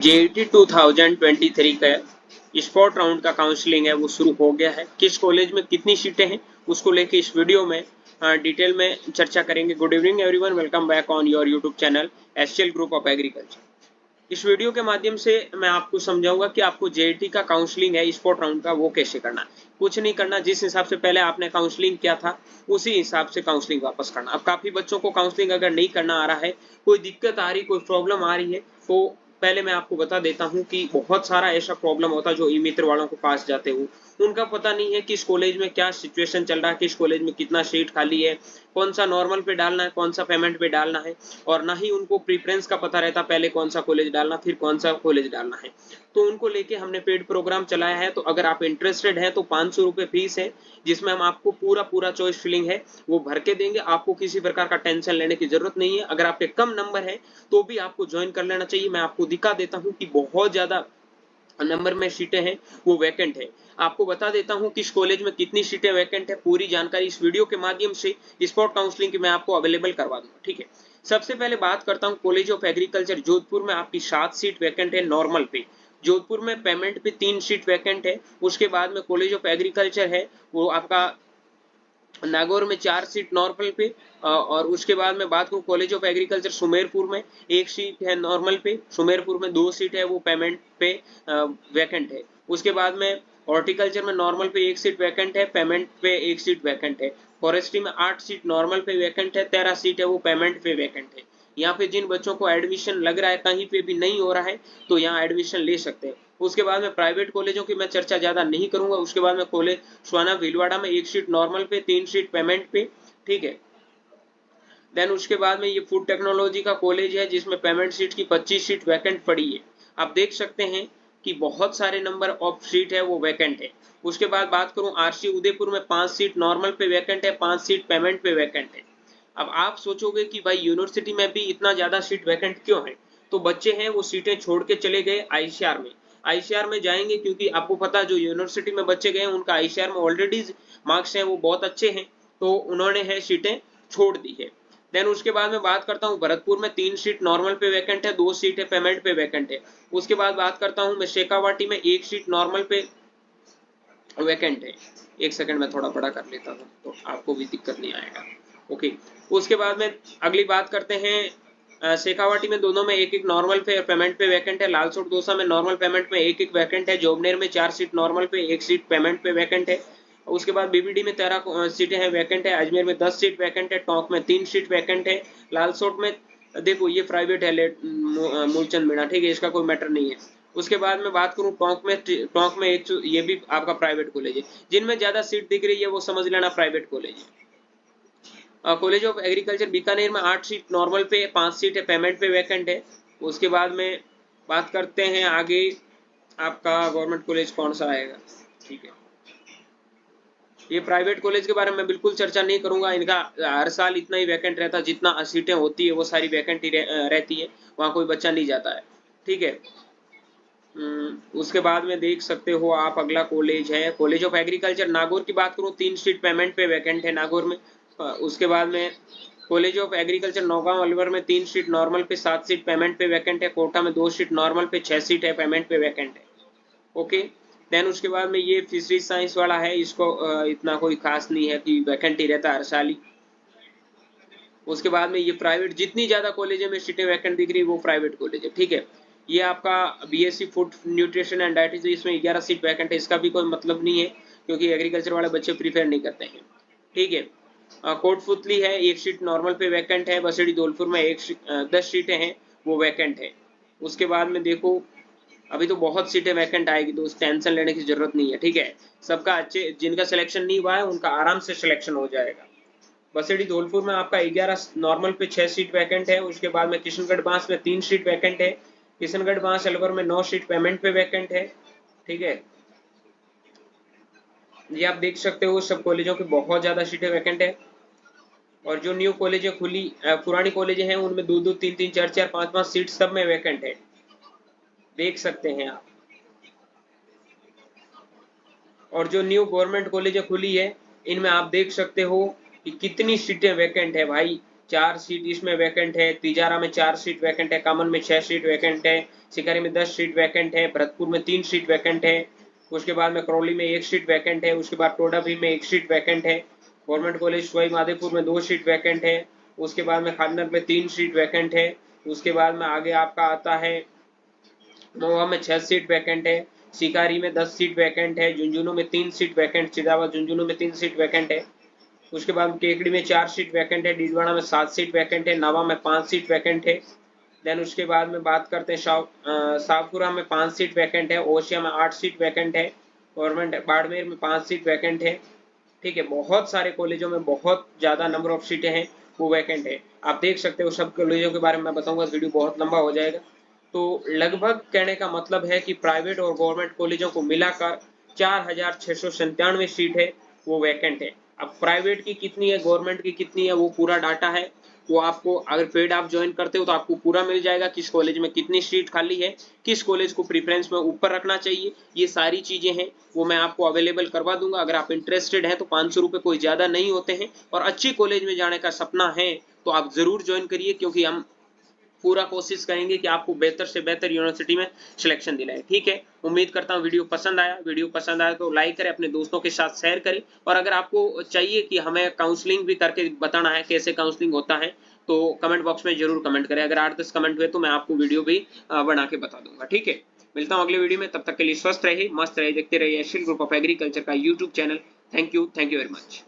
JET 2023 का spot round का counselling है वो शुरू हो गया है। किस कॉलेज में कितनी सीटें हैं उसको लेके इस वीडियो में डिटेल में चर्चा करेंगे। Good evening everyone, welcome back on your YouTube channel SCL group of agriculture. इस वीडियो के माध्यम से मैं आपको समझाऊंगा कि आपको जेईटी का काउंसलिंग है स्पॉट राउंड का वो कैसे करना है। कुछ नहीं करना, जिस हिसाब से पहले आपने काउंसलिंग किया था उसी हिसाब से काउंसलिंग वापस करना। अब काफी बच्चों को काउंसलिंग अगर नहीं करना आ रहा है, कोई दिक्कत आ रही, कोई प्रॉब्लम आ रही है, तो पहले मैं आपको बता देता हूं कि बहुत सारा ऐसा प्रॉब्लम होता है जो ई मित्र वालों को पास जाते हो उनका पता नहीं है किस कॉलेज में क्या सिचुएशन चल रहा है, किस कॉलेज में कितना सीट खाली है, कौन सा नॉर्मल पे डालना है, कौन सा पेमेंट पे डालना है, और ना ही उनको प्रीफरेंस का पता रहता पहले कौन सा कॉलेज डालना फिर कौन सा कॉलेज डालना है। तो उनको लेके हमने पेड प्रोग्राम चलाया है। तो अगर आप इंटरेस्टेड हैं तो 500 रुपये फीस है, जिसमें हम आपको पूरा चॉइस फिलिंग है वो भर के देंगे। आपको किसी प्रकार का टेंशन लेने की जरूरत नहीं है। अगर आपके कम नंबर है तो भी आपको ज्वाइन कर लेना चाहिए। मैं आपको दिखा देता हूँ कि बहुत ज्यादा नंबर में सीटें हैं वो वैकेंट है। आपको बता देता हूं किस कॉलेज में कितनी सीटें वैकेंट है, पूरी जानकारी इस वीडियो के माध्यम से स्पॉट काउंसलिंग की मैं आपको अवेलेबल करवा दूंगा। ठीक है, सबसे पहले बात करता हूं कॉलेज ऑफ एग्रीकल्चर जोधपुर में आपकी 7 सीट वैकेंट है नॉर्मल पे। जोधपुर में पेमेंट पे 3 सीट वैकेंट है। उसके बाद में कॉलेज ऑफ एग्रीकल्चर है वो आपका नागौर में 4 सीट नॉर्मल पे। और उसके बाद में बात करूँ कॉलेज ऑफ एग्रीकल्चर सुमेरपुर में 1 सीट है नॉर्मल पे। सुमेरपुर में 2 सीट है वो पेमेंट पे वैकेंट है। उसके बाद में हॉर्टिकल्चर में नॉर्मल पे 1 सीट वैकेंट है, पेमेंट पे 1 सीट वैकेंट है। फॉरेस्ट्री में 8 सीट नॉर्मल पे वैकेंट है, 13 सीट है वो पेमेंट पे वैकेंट है। यहाँ पे जिन बच्चों को एडमिशन लग रहा है कहीं पे भी नहीं हो रहा है तो यहाँ एडमिशन ले सकते हैं। उसके बाद में प्राइवेट कॉलेजों की मैं चर्चा ज्यादा नहीं करूंगा। उसके बाद में कॉलेज स्वाना भीलवाड़ा में 1 सीट नॉर्मल पे, 3 सीट पेमेंट पे। ठीक है, देन उसके बाद में ये फूड टेक्नोलॉजी का कॉलेज है जिसमें पेमेंट सीट की 25 सीट वैकेंट पड़ी है। आप देख सकते हैं कि बहुत सारे नंबर ऑफ सीट है वो वैकेंट है। उसके बाद बात करूं आरसी उदयपुर में 5 सीट नॉर्मल पे वैकेंट है, 5 सीट पेमेंट पे वैकेंट है। अब आप सोचोगे कि भाई यूनिवर्सिटी में भी इतना ज्यादा सीट वैकेंट क्यों है, तो बच्चे हैं वो सीटें छोड़ के चले गए आईसीआर में। आईसीआर में जाएंगे क्योंकि आपको पता जो यूनिवर्सिटी में बच्चे गए उनका आईसीआर में ऑलरेडी मार्क्स हैं वो बहुत अच्छे हैं, तो उन्होंने है सीटें छोड़ दी है। देन उसके बाद में बात करता हूँ भरतपुर में 3 सीट नॉर्मल पे वैकेंट है, 2 सीट है पेमेंट पे वैकेंट है। उसके बाद बात करता हूँ मैं शेखावाटी में 1 सीट नॉर्मल पे वैकेंट है। एक सेकंड में थोड़ा बड़ा कर लेता हूँ तो आपको भी दिक्कत नहीं आएगा। ओके, उसके बाद में अगली बात करते हैं शेखावाटी में दोनों में 1-1 नॉर्मल पे और पेमेंट पे वैकेंट है। लालसोट दौसा में नॉर्मल पेमेंट में 1-1 वैकेंट है। जोबनेर में 4 सीट नॉर्मल पे, 1 सीट पेमेंट पे वैकेंट है। उसके बाद बीबीडी में 13 सीटें हैं वैकेंट है। अजमेर में 10 सीट वैकेंट है। टोंक में 3 सीट वैकेंट है। लालसोट में देखो ये प्राइवेट है मूलचंद मीणा, ठीक है, इसका कोई मैटर नहीं है। उसके बाद में बात करूं टोंक में एक ये भी आपका प्राइवेट कॉलेज है। जिनमें ज्यादा सीट दिख रही है वो समझ लेना प्राइवेट कॉलेज है। कॉलेज ऑफ एग्रीकल्चर बीकानेर में 8 सीट नॉर्मल पे, 5 सीट है पेमेंट पे वैकेंट है। उसके बाद में बात करते हैं आगे आपका गवर्नमेंट कॉलेज कौन सा आएगा। ठीक है, ये प्राइवेट कॉलेज के बारे में बिल्कुल चर्चा नहीं करूंगा। इनका हर साल इतना ही वैकेंट रहता है, जितना सीटें होती है वो सारी वैकेंट ही रहती है, वहां कोई बच्चा नहीं जाता है। ठीक है, उसके बाद में देख सकते हो आप अगला कॉलेज है कॉलेज ऑफ एग्रीकल्चर नागौर की बात करूं 3 सीट पेमेंट पे वैकेंट है नागौर में। उसके बाद में college of agriculture Naugaon Alwar में 3 सीट नॉर्मल पे, 7 सीट पेमेंट पे वैकेंट है। कोटा में 2 सीट नॉर्मल पे, 6 सीट है पेमेंट पे वैकेंट है। ओके, देन उसके बाद में ये फिशरीज साइंस वाला है, इसको इतना कोई खास नहीं है कि वैकेंट ही रहता है हर साल ही। उसके बाद में ये प्राइवेट जितनी ज्यादा कॉलेज में सीटें वैकेंट दिख रही है वो प्राइवेट कॉलेज है। ठीक है, ये आपका BSc food nutrition and dietetics, इसमें 11 सीट वैकेंट है। इसका भी कोई मतलब नहीं है क्योंकि एग्रीकल्चर वाले बच्चे प्रीफेयर नहीं करते हैं। ठीक है, कोटपुतली है 1 सीट नॉर्मल पे वैकेंट है। बसेड़ी धौलपुर में 10 सीटें हैं वो वैकेंट है। उसके बाद में देखो अभी तो बहुत सीटें वैकेंट आएगी तो टेंशन लेने की जरूरत नहीं है। ठीक है, सबका अच्छे जिनका सिलेक्शन नहीं हुआ है उनका आराम से सिलेक्शन हो जाएगा। बसेड़ी धौलपुर में आपका 11 नॉर्मल पे, 6 सीट वैकेंट है। उसके बाद में किशनगढ़ बांस में 3 सीट वैकेंट है। किशनगढ़ बांस अलवर में 9 सीट पेमेंट पे वैकेंट है। ठीक है, ये आप देख सकते हो सब कॉलेजों की बहुत ज्यादा सीटें वैकेंट है। और जो न्यू कॉलेजें खुली पुरानी कॉलेजें हैं उनमें 2-2, 3-3, 4-4, 5-5 सीट सब में वैकेंट है, देख सकते हैं आप। और जो न्यू गवर्नमेंट कॉलेजें खुली है इनमें आप देख सकते हो कि कितनी सीटें वैकेंट है भाई। 4 सीट इसमें वैकेंट है, तिजारा में 4 सीट वैकेंट है, कामन में 6 सीट वैकेंट है, सिकारी में 10 सीट वैकेंट है, भरतपुर में 3 सीट वैकेंट है, उसके बाद में करौली में 1 सीट वैकेंट है, उसके बाद टोडाभी में 1 सीट वैकेंट है, गवर्नमेंट कॉलेज सवाई माधोपुर में 2 सीट वैकेंट है, उसके बाद में खाननर में 3 सीट वैकेंट है, उसके बाद में आगे आपका आता है महुआ में 6 सीट वैकेंट है, सिकारी में 10 सीट वैकेंट है, झुंझुनू में 3 सीट वैकेंट, चिदावा झुंझुनू में 3 सीट वैकेंट है, उसके बाद केकड़ी में 4 सीट वैकेंट है, डीडवाड़ा में 7 सीट वैकेंट है, नावा में 5 सीट वैकेंट है। देन उसके बाद में बात करते हैं शाहपुरा में 5 सीट वैकेंट है, ओसिया में 8 सीट वैकेंट है, गवर्नमेंट बाड़मेर में 5 सीट वैकेंट है। ठीक है, बहुत सारे कॉलेजों में बहुत ज़्यादा नंबर ऑफ सीटें हैं वो वैकेंट है। आप देख सकते हो, सब कॉलेजों के बारे में मैं बताऊंगा, वीडियो बहुत लंबा हो जाएगा। तो लगभग कहने का मतलब है कि प्राइवेट और गवर्नमेंट कॉलेजों को मिलाकर 4,697 सीट है वो वैकेंट है। अब प्राइवेट की कितनी है, गवर्नमेंट की कितनी है, वो पूरा डाटा है, वो आपको अगर पेड आप ज्वाइन करते हो तो आपको पूरा मिल जाएगा, किस कॉलेज में कितनी सीट खाली है, किस कॉलेज को प्रीफरेंस में ऊपर रखना चाहिए, ये सारी चीजें हैं वो मैं आपको अवेलेबल करवा दूंगा। अगर आप इंटरेस्टेड हैं तो 500 रुपये कोई ज्यादा नहीं होते हैं, और अच्छी कॉलेज में जाने का सपना है तो आप जरूर ज्वाइन करिए, क्योंकि हम पूरा कोशिश करेंगे कि आपको बेहतर से बेहतर यूनिवर्सिटी में सिलेक्शन दिलाएं। ठीक है, उम्मीद करता हूँ वीडियो पसंद आया तो लाइक करें, अपने दोस्तों के साथ शेयर करें, और अगर आपको चाहिए कि हमें काउंसलिंग भी करके बताना है कैसे काउंसलिंग होता है तो कमेंट बॉक्स में जरूर कमेंट करें। अगर 8-10 कमेंट हुए तो मैं आपको वीडियो भी बना के बता दूंगा। ठीक है, मिलता हूँ अगले वीडियो में, तब तक के लिए स्वस्थ रहिए, मस्त रहिए, देखते रहिए एशियन ग्रुप ऑफ एग्रीकल्चर का YouTube channel. Thank you very much.